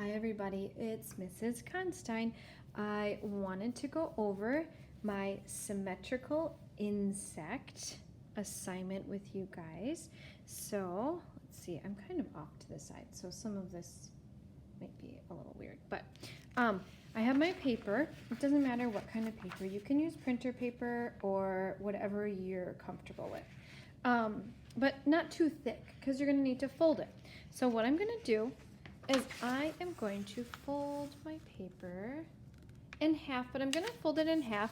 Hi everybody, it's Mrs. Constein. I wanted to go over my symmetrical insect assignment with you guys. So let's see, I'm kind of off to the side, so some of this might be a little weird, but I have my paper. It doesn't matter what kind of paper. You can use printer paper or whatever you're comfortable with, but not too thick because you're going to need to fold it. So what I'm going to do is I am going to fold my paper in half, but I'm going to fold it in half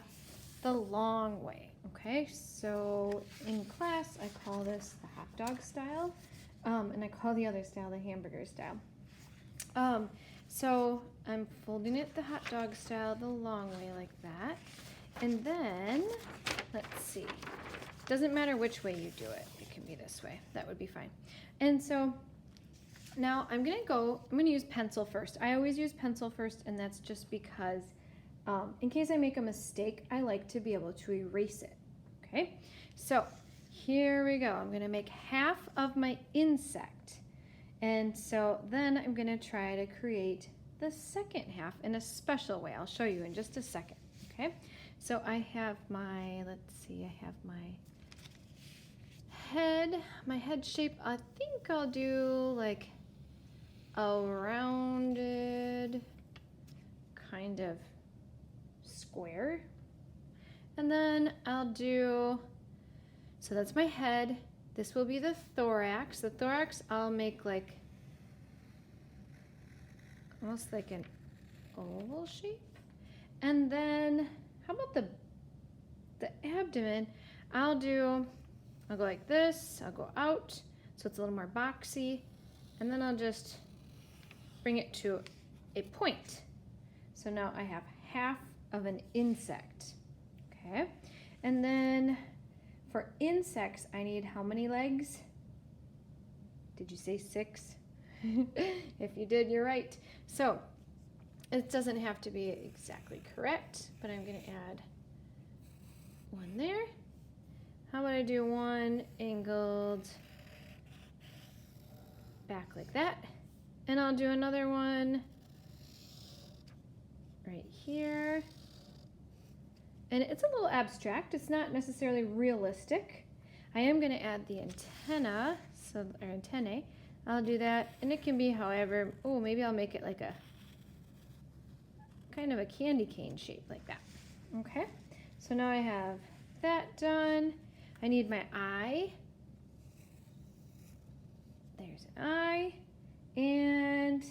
the long way, okay? So in class, I call this the hot dog style, and I call the other style the hamburger style. So I'm folding it the hot dog style the long way like that, and then, let's see, doesn't matter which way you do it. It can be this way. That would be fine. And so now I'm gonna use pencil first. I always use pencil first, and that's just because in case I make a mistake, I like to be able to erase it, okay? So here we go. I'm gonna make half of my insect. And so then I'm gonna try to create the second half in a special way. I'll show you in just a second, okay? So I have my, let's see, I have my head shape. I think I'll do like a rounded kind of square. And then I'll do, so that's my head. This will be the thorax. The thorax I'll make like almost like an oval shape. And then how about the abdomen? I'll go like this, I'll go out, so it's a little more boxy, and then I'll just bring it to a point. So now I have half of an insect, okay? And then for insects, I need how many legs? Did you say 6? If you did, you're right. So it doesn't have to be exactly correct, but I'm gonna add one there. How about I do one angled back like that? And I'll do another one right here. And it's a little abstract. It's not necessarily realistic. I am going to add the antenna, or antennae. I'll do that, and it can be however. Oh, maybe I'll make it like a kind of a candy cane shape like that. Okay. So now I have that done. I need my eye. There's an eye. And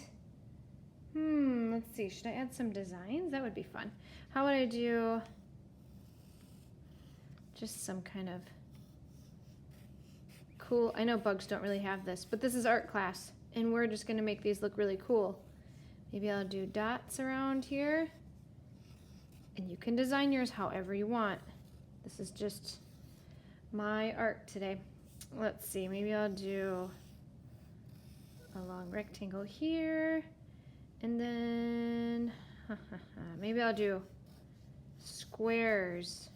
let's see, should I add some designs? That would be fun. How would I do just some kind of cool, I know bugs don't really have this, but this is art class, and we're just gonna make these look really cool. Maybe I'll do dots around here, and you can design yours however you want. This is just my art today. Let's see, maybe I'll do a long rectangle here, and then maybe I'll do squares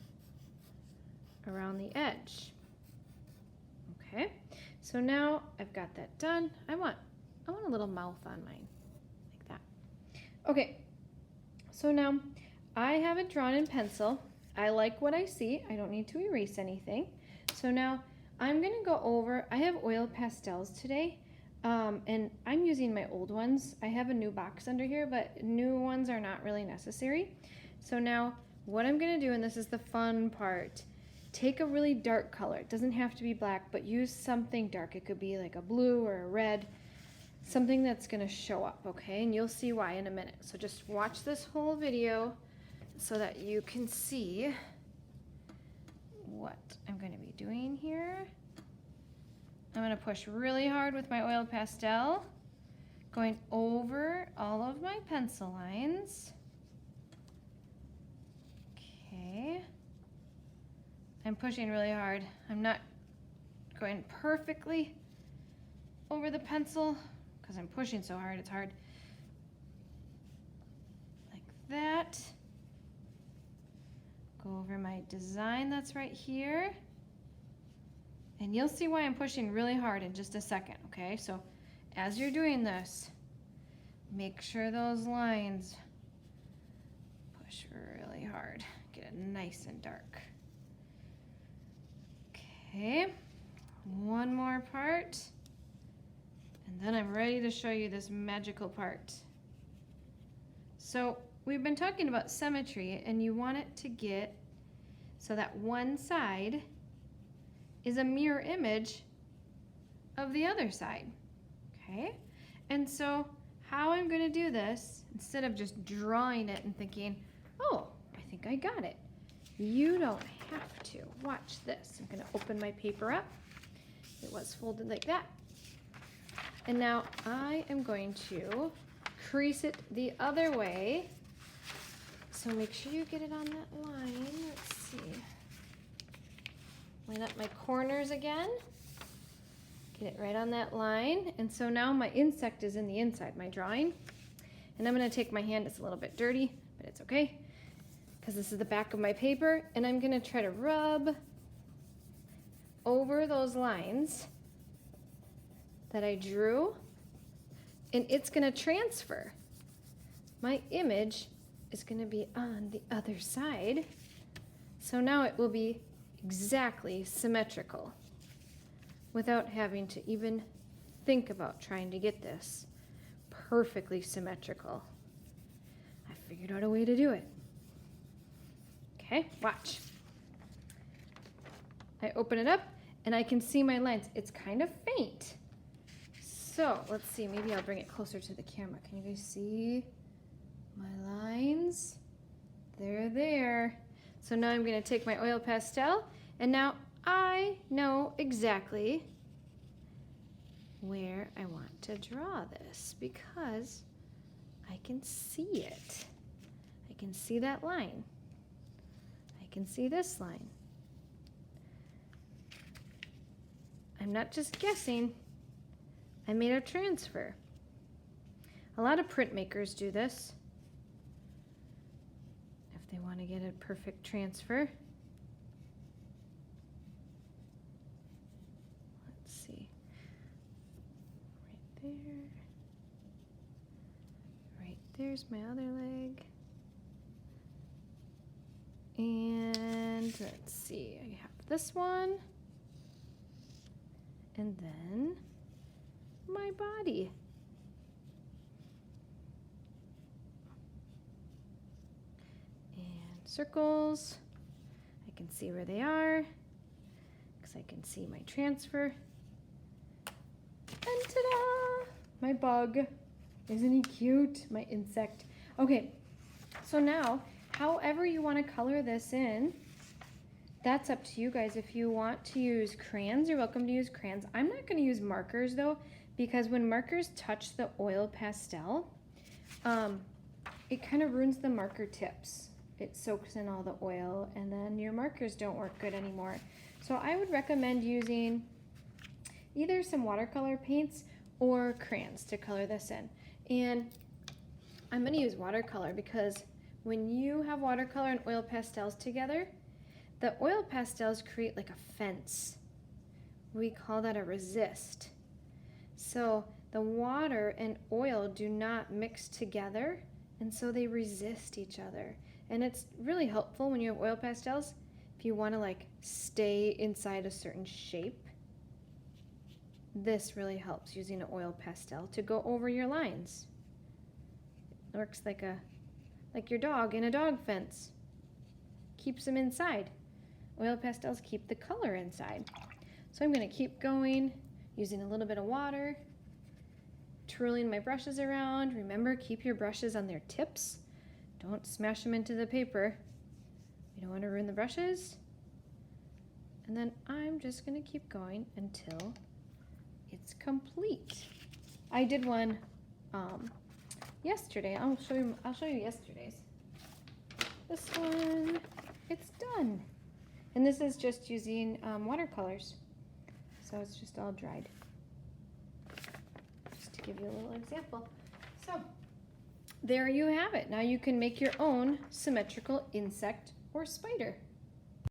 around the edge. Okay, so now I've got that done. I want a little mouth on mine, like that. Okay, so now I have it drawn in pencil. I like what I see. I don't need to erase anything. So now I'm gonna go over, I have oil pastels today. And I'm using my old ones. I have a new box under here, but new ones are not really necessary. So now what I'm gonna do, and this is the fun part, take a really dark color. It doesn't have to be black, but use something dark. It could be like a blue or a red, something that's gonna show up, okay? And you'll see why in a minute. So just watch this whole video so that you can see what I'm gonna be doing here. I'm going to push really hard with my oil pastel, going over all of my pencil lines. Okay. I'm pushing really hard. I'm not going perfectly over the pencil because I'm pushing so hard, it's hard. Like that. Go over my design that's right here. And you'll see why I'm pushing really hard in just a second, okay? So as you're doing this, make sure those lines push really hard. Get it nice and dark. Okay, one more part. And then I'm ready to show you this magical part. So we've been talking about symmetry, and you want it to get so that one side is a mirror image of the other side, okay? And so how I'm gonna do this, instead of just drawing it and thinking, oh, I think I got it, you don't have to. Watch this. I'm gonna open my paper up. It was folded like that. And now I am going to crease it the other way. So make sure you get it on that line. Let's see. Line up my corners again. Get it right on that line. And so now my insect is in the inside, my drawing. And I'm gonna take my hand, it's a little bit dirty, but it's okay, because this is the back of my paper, and I'm gonna try to rub over those lines that I drew, and it's gonna transfer. My image is gonna be on the other side. So now it will be exactly symmetrical without having to even think about trying to get this perfectly symmetrical. I figured out a way to do it. Okay, watch. I open it up and I can see my lines. It's kind of faint. So let's see, maybe I'll bring it closer to the camera. Can you guys see my lines? They're there. So now I'm gonna take my oil pastel, and now I know exactly where I want to draw this because I can see it. I can see that line. I can see this line. I'm not just guessing. I made a transfer. A lot of printmakers do this if they want to get a perfect transfer. Let's see. Right there. Right there's my other leg. And let's see, I have this one. And then my body. And circles. I can see where they are because I can see my transfer. And ta-da! My bug. Isn't he cute? My insect. Okay, so now, however you want to color this in, that's up to you guys. If you want to use crayons, you're welcome to use crayons. I'm not going to use markers though, because when markers touch the oil pastel, it kind of ruins the marker tips. It soaks in all the oil and then your markers don't work good anymore. So I would recommend using either some watercolor paints or crayons to color this in. And I'm going to use watercolor because when you have watercolor and oil pastels together, the oil pastels create like a fence. We call that a resist. So the water and oil do not mix together, and so they resist each other. And it's really helpful when you have oil pastels if you want to like stay inside a certain shape. This really helps using an oil pastel to go over your lines. It works like your dog in a dog fence. Keeps them inside. Oil pastels keep the color inside. So I'm going to keep going, using a little bit of water, twirling my brushes around. Remember, keep your brushes on their tips. Don't smash them into the paper. You don't want to ruin the brushes. And then I'm just going to keep going until it's complete. I did one yesterday. I'll show you yesterday's. This one, it's done. And this is just using watercolors. So it's just all dried. Just to give you a little example. So there you have it. Now you can make your own symmetrical insect or spider.